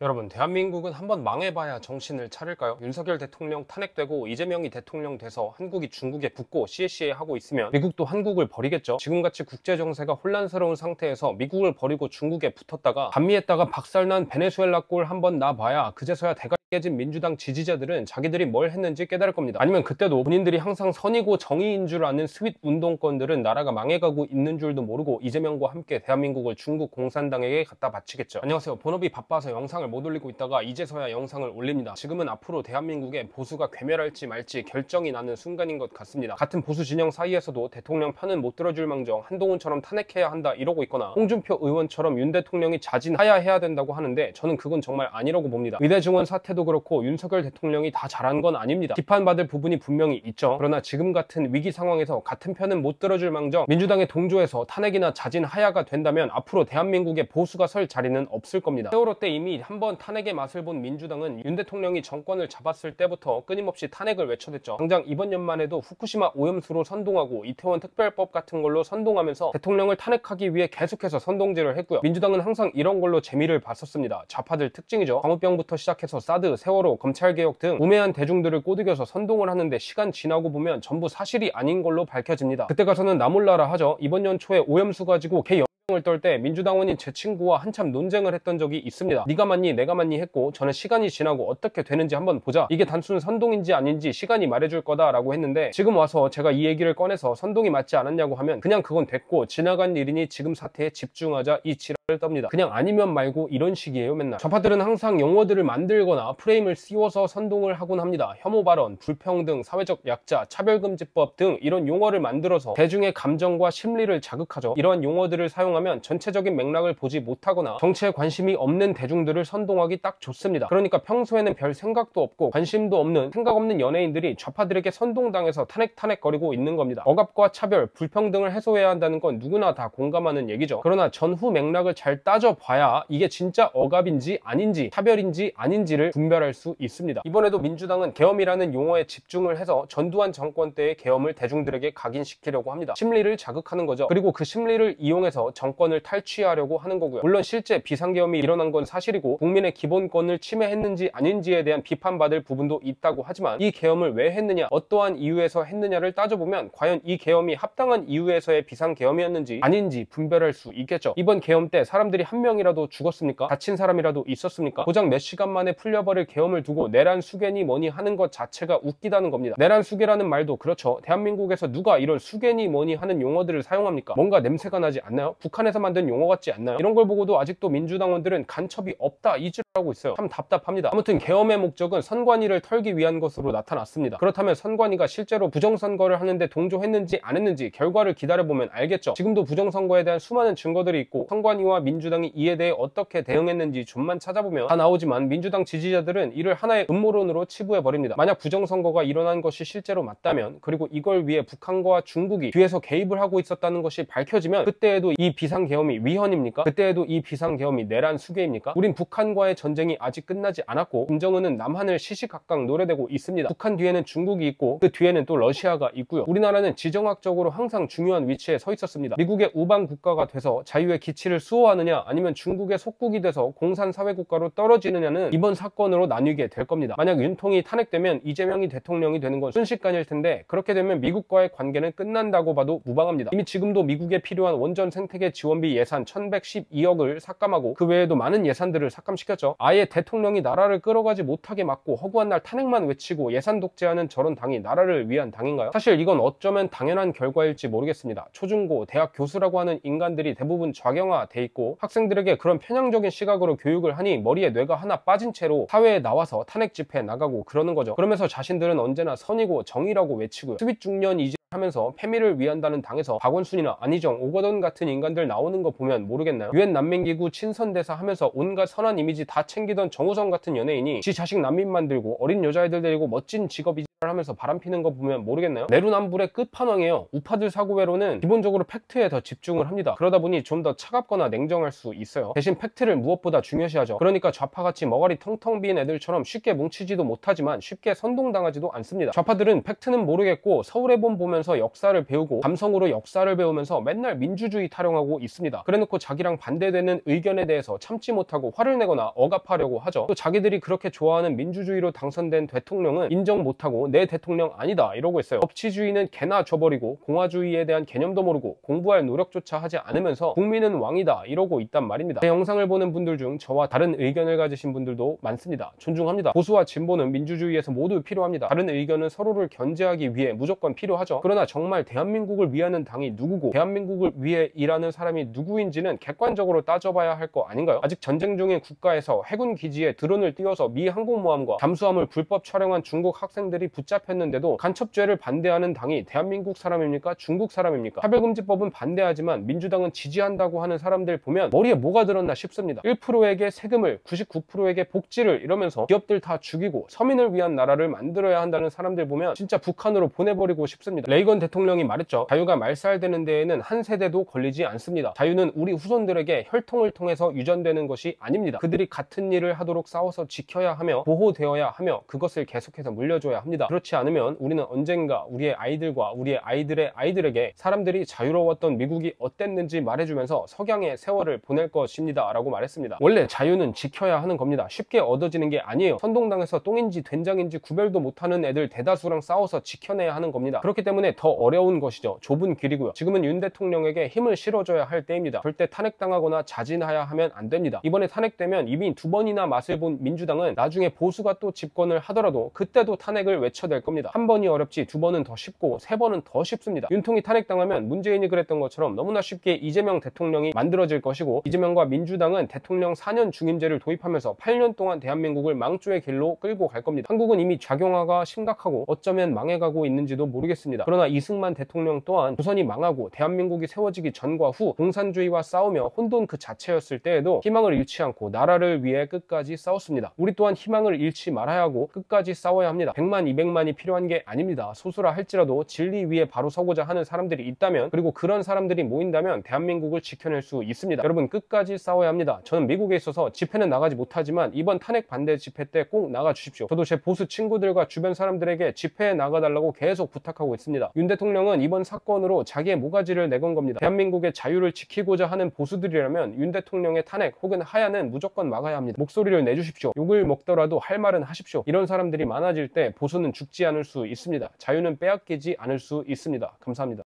여러분, 대한민국은 한번 망해봐야 정신을 차릴까요? 윤석열 대통령 탄핵되고 이재명이 대통령 돼서 한국이 중국에 붙고 CACA 하고 있으면 미국도 한국을 버리겠죠. 지금같이 국제정세가 혼란스러운 상태에서 미국을 버리고 중국에 붙었다가 반미했다가 박살난 베네수엘라 꼴 한번 나봐야 그제서야 대가리 깨진 민주당 지지자들은 자기들이 뭘 했는지 깨달을 겁니다. 아니면 그때도 본인들이 항상 선이고 정의인 줄 아는 스윗 운동권들은 나라가 망해가고 있는 줄도 모르고 이재명과 함께 대한민국을 중국 공산당에게 갖다 바치겠죠. 안녕하세요. 본업이 바빠서 영상을 못 올리고 있다가 이제서야 영상을 올립니다. 지금은 앞으로 대한민국의 보수가 괴멸할지 말지 결정이 나는 순간인 것 같습니다. 같은 보수 진영 사이에서도 대통령 편은 못 들어줄 망정 한동훈처럼 탄핵해야 한다 이러고 있거나 홍준표 의원처럼 윤 대통령이 자진하야해야 된다고 하는데 저는 그건 정말 아니라고 봅니다. 위대 증원 사태도 그렇고 윤석열 대통령이 다 잘한 건 아닙니다. 비판받을 부분이 분명히 있죠. 그러나 지금 같은 위기 상황에서 같은 편은 못 들어줄 망정 민주당에 동조해서 탄핵이나 자진하야가 된다면 앞으로 대한민국의 보수가 설 자리는 없을 겁니다. 세월호 때 이미 한번 탄핵의 맛을 본 민주당은 윤 대통령이 정권을 잡았을 때부터 끊임없이 탄핵을 외쳐댔죠. 당장 이번 연만 해도 후쿠시마 오염수로 선동하고 이태원 특별법 같은 걸로 선동하면서 대통령을 탄핵하기 위해 계속해서 선동질을 했고요. 민주당은 항상 이런 걸로 재미를 봤었습니다. 좌파들 특징이죠. 광우병부터 시작해서 사드, 세월호, 검찰개혁 등 우매한 대중들을 꼬드겨서 선동을 하는데 시간 지나고 보면 전부 사실이 아닌 걸로 밝혀집니다. 그때 가서는 나 몰라라 하죠. 이번 연 초에 오염수 가지고 개 을 떨 때 민주당원인 제 친구와 한참 논쟁을 했던 적이 있습니다. 네가 맞니 내가 맞니 했고 저는 시간이 지나고 어떻게 되는지 한번 보자, 이게 단순 선동인지 아닌지 시간이 말해줄 거다 라고 했는데 지금 와서 제가 이 얘기를 꺼내서 선동이 맞지 않았냐고 하면 그냥 그건 됐고 지나간 일이니 지금 사태에 집중하자 이 지랄을 떱니다. 그냥 아니면 말고 이런 식이에요. 맨날 좌파들은 항상 용어들을 만들거나 프레임을 씌워서 선동을 하곤 합니다. 혐오 발언, 불평등, 사회적 약자, 차별금지법 등 이런 용어를 만들어서 대중의 감정과 심리를 자극하죠. 이러한 용어들을 사용하면 전체적인 맥락을 보지 못하거나 정치에 관심이 없는 대중들을 선동하기 딱 좋습니다. 그러니까 평소에는 별 생각도 없고 관심도 없는 생각 없는 연예인들이 좌파들에게 선동당해서 탄핵거리고 있는 겁니다. 억압과 차별, 불평등을 해소해야 한다는 건 누구나 다 공감하는 얘기죠. 그러나 전후 맥락을 잘 따져봐야 이게 진짜 억압인지 아닌지 차별인지 아닌지를 분별할 수 있습니다. 이번에도 민주당은 계엄이라는 용어에 집중을 해서 전두환 정권 때의 계엄을 대중들에게 각인시키려고 합니다. 심리를 자극하는 거죠. 그리고 그 심리를 이용해서 정권을 탈취하려고 하는 거고요. 물론 실제 비상계엄이 일어난 건 사실이고 국민의 기본권을 침해했는지 아닌지에 대한 비판받을 부분도 있다고 하지만 이 계엄을 왜 했느냐, 어떠한 이유에서 했느냐를 따져보면 과연 이 계엄이 합당한 이유에서의 비상계엄이었는지 아닌지 분별할 수 있겠죠. 이번 계엄 때 사람들이 한 명이라도 죽었습니까? 다친 사람이라도 있었습니까? 고작 몇 시간 만에 풀려버릴 계엄을 두고 내란 수괴니 뭐니 하는 것 자체가 웃기다는 겁니다. 내란 수괴라는 말도 그렇죠. 대한민국에서 누가 이런 수괴니 뭐니 하는 용어들을 사용합니까? 뭔가 냄새가 나지 않나요? 북한에서 만든 용어 같지 않나요? 이런 걸 보고도 아직도 민주당원들은 간첩이 없다 이질하고 있어요. 참 답답합니다. 아무튼 계엄의 목적은 선관위를 털기 위한 것으로 나타났습니다. 그렇다면 선관위가 실제로 부정선거를 하는데 동조했는지 안 했는지 결과를 기다려보면 알겠죠. 지금도 부정선거에 대한 수많은 증거들이 있고 선관위와 민주당이 이에 대해 어떻게 대응했는지 좀만 찾아보면 다 나오지만 민주당 지지자들은 이를 하나의 음모론으로 치부해버립니다. 만약 부정선거가 일어난 것이 실제로 맞다면, 그리고 이걸 위해 북한과 중국이 뒤에서 개입을 하고 있었다는 것이 밝혀지면 그때에도 이 비상계엄이 위헌입니까? 그때에도 이 비상계엄이 내란 수괴입니까? 우린 북한과의 전쟁이 아직 끝나지 않았고 김정은은 남한을 시시각각 노려대고 있습니다. 북한 뒤에는 중국이 있고 그 뒤에는 또 러시아가 있고요. 우리나라는 지정학적으로 항상 중요한 위치에 서 있었습니다. 미국의 우방 국가가 돼서 자유의 기치를 수호하느냐 아니면 중국의 속국이 돼서 공산사회국가로 떨어지느냐는 이번 사건으로 나뉘게 될 겁니다. 만약 윤통이 탄핵되면 이재명이 대통령이 되는 건 순식간일 텐데 그렇게 되면 미국과의 관계는 끝난다고 봐도 무방합니다. 이미 지금도 미국에 필요한 원전 생태계 지원비 예산 1112억을 삭감하고 그 외에도 많은 예산들을 삭감시켰죠. 아예 대통령이 나라를 끌어가지 못하게 막고 허구한 날 탄핵만 외치고 예산 독재하는 저런 당이 나라를 위한 당인가요? 사실 이건 어쩌면 당연한 결과일지 모르겠습니다. 초중고, 대학 교수라고 하는 인간들이 대부분 좌경화돼 있고 학생들에게 그런 편향적인 시각으로 교육을 하니 머리에 뇌가 하나 빠진 채로 사회에 나와서 탄핵 집회에 나가고 그러는 거죠. 그러면서 자신들은 언제나 선이고 정의라고 외치고요. 스윗 중년 이제 하면서 패미를 위한다는 당에서 박원순이나 안희정, 오거돈 같은 인간들 나오는 거 보면 모르겠나요? 유엔 난민기구 친선대사 하면서 온갖 선한 이미지 다 챙기던 정우성 같은 연예인이 지 자식 난민 만들고 어린 여자애들 데리고 멋진 직업 하면서 바람피는 거 보면 모르겠나요? 내로남불의 끝판왕이에요. 우파들 사고외로는 기본적으로 팩트에 더 집중을 합니다. 그러다 보니 좀 더 차갑거나 냉정할 수 있어요. 대신 팩트를 무엇보다 중요시하죠. 그러니까 좌파같이 머가리 텅텅 빈 애들처럼 쉽게 뭉치지도 못하지만 쉽게 선동당하지도 않습니다. 좌파들은 팩트는 모르겠고 서울의 봄 보면서 역사를 배우고 감성으로 역사를 배우면서 맨날 민주주의 타령하고 있습니다. 그래놓고 자기랑 반대되는 의견에 대해서 참지 못하고 화를 내거나 억압하려고 하죠. 또 자기들이 그렇게 좋아하는 민주주의로 당선된 대통령은 인정 못하고 내 대통령 아니다 이러고 있어요. 법치주의는 개나 줘버리고 공화주의에 대한 개념도 모르고 공부할 노력조차 하지 않으면서 국민은 왕이다 이러고 있단 말입니다. 제 영상을 보는 분들 중 저와 다른 의견을 가지신 분들도 많습니다. 존중합니다. 보수와 진보는 민주주의에서 모두 필요합니다. 다른 의견은 서로를 견제하기 위해 무조건 필요하죠. 그러나 정말 대한민국을 위하는 당이 누구고 대한민국을 위해 일하는 사람이 누구인지는 객관적으로 따져봐야 할 거 아닌가요? 아직 전쟁 중인 국가에서 해군 기지에 드론을 띄워서 미 항공모함과 잠수함을 불법 촬영한 중국 학생들이 붙잡혔는데도 간첩죄를 반대하는 당이 대한민국 사람입니까? 중국 사람입니까? 차별금지법은 반대하지만 민주당은 지지한다고 하는 사람들 보면 머리에 뭐가 들었나 싶습니다. 1%에게 세금을 99%에게 복지를 이러면서 기업들 다 죽이고 서민을 위한 나라를 만들어야 한다는 사람들 보면 진짜 북한으로 보내버리고 싶습니다. 레이건 대통령이 말했죠. 자유가 말살되는 데에는 한 세대도 걸리지 않습니다. 자유는 우리 후손들에게 혈통을 통해서 유전되는 것이 아닙니다. 그들이 같은 일을 하도록 싸워서 지켜야 하며 보호되어야 하며 그것을 계속해서 물려줘야 합니다. 그렇지 않으면 우리는 언젠가 우리의 아이들과 우리의 아이들의 아이들에게 사람들이 자유로웠던 미국이 어땠는지 말해주면서 석양의 세월을 보낼 것입니다 라고 말했습니다. 원래 자유는 지켜야 하는 겁니다. 쉽게 얻어지는 게 아니에요. 선동당에서 똥인지 된장인지 구별도 못하는 애들 대다수랑 싸워서 지켜내야 하는 겁니다. 그렇기 때문에 더 어려운 것이죠. 좁은 길이고요. 지금은 윤 대통령에게 힘을 실어줘야 할 때입니다. 절대 탄핵당하거나 자진해야 하면 안 됩니다. 이번에 탄핵되면 이미 2번이나 맛을 본 민주당은 나중에 보수가 또 집권을 하더라도 그때도 탄핵을 외쳐댈 겁니다. 한 번이 어렵지 2번은 더 쉽고 3번은 더 쉽습니다. 윤통이 탄핵당하면 문재인이 그랬던 것처럼 너무나 쉽게 이재명 대통령이 만들어질 것이고 이재명과 민주당은 대통령 4년 중임제를 도입하면서 8년 동안 대한민국을 망조의 길로 끌고 갈 겁니다. 한국은 이미 작용화가 심각하고 어쩌면 망해가고 있는지도 모르겠습니다. 그러나 이승만 대통령 또한 조선이 망하고 대한민국이 세워지기 전과 후 공산주의와 싸우며 혼돈 그 자체였을 때에도 희망을 잃지 않고 나라를 위해 끝까지 싸웠습니다. 우리 또한 희망을 잃지 말아야 하고 끝까지 싸워야 합니다. 100만 200만이 필요한 게 아닙니다. 소수라 할지라도 진리 위에 바로 서고자 하는 사람들이 있다면 그리고 그런 사람들이 모인다면 대한민국을 지켜낼 수 있습니다. 여러분 끝까지 싸워야 합니다. 저는 미국에 있어서 집회는 나가지 못하지만 이번 탄핵 반대 집회 때 꼭 나가 주십시오. 저도 제 보수 친구들과 주변 사람들에게 집회에 나가달라고 계속 부탁하고 있습니다. 윤 대통령은 이번 사건으로 자기의 모가지를 내건 겁니다. 대한민국의 자유를 지키고자 하는 보수들이라면 윤 대통령의 탄핵 혹은 하야는 무조건 막아야 합니다. 목소리를 내주십시오. 욕을 먹더라도 할 말은 하십시오. 이런 사람들이 많아질 때 보수는 죽지 않을 수 있습니다. 자유는 빼앗기지 않을 수 있습니다. 감사합니다.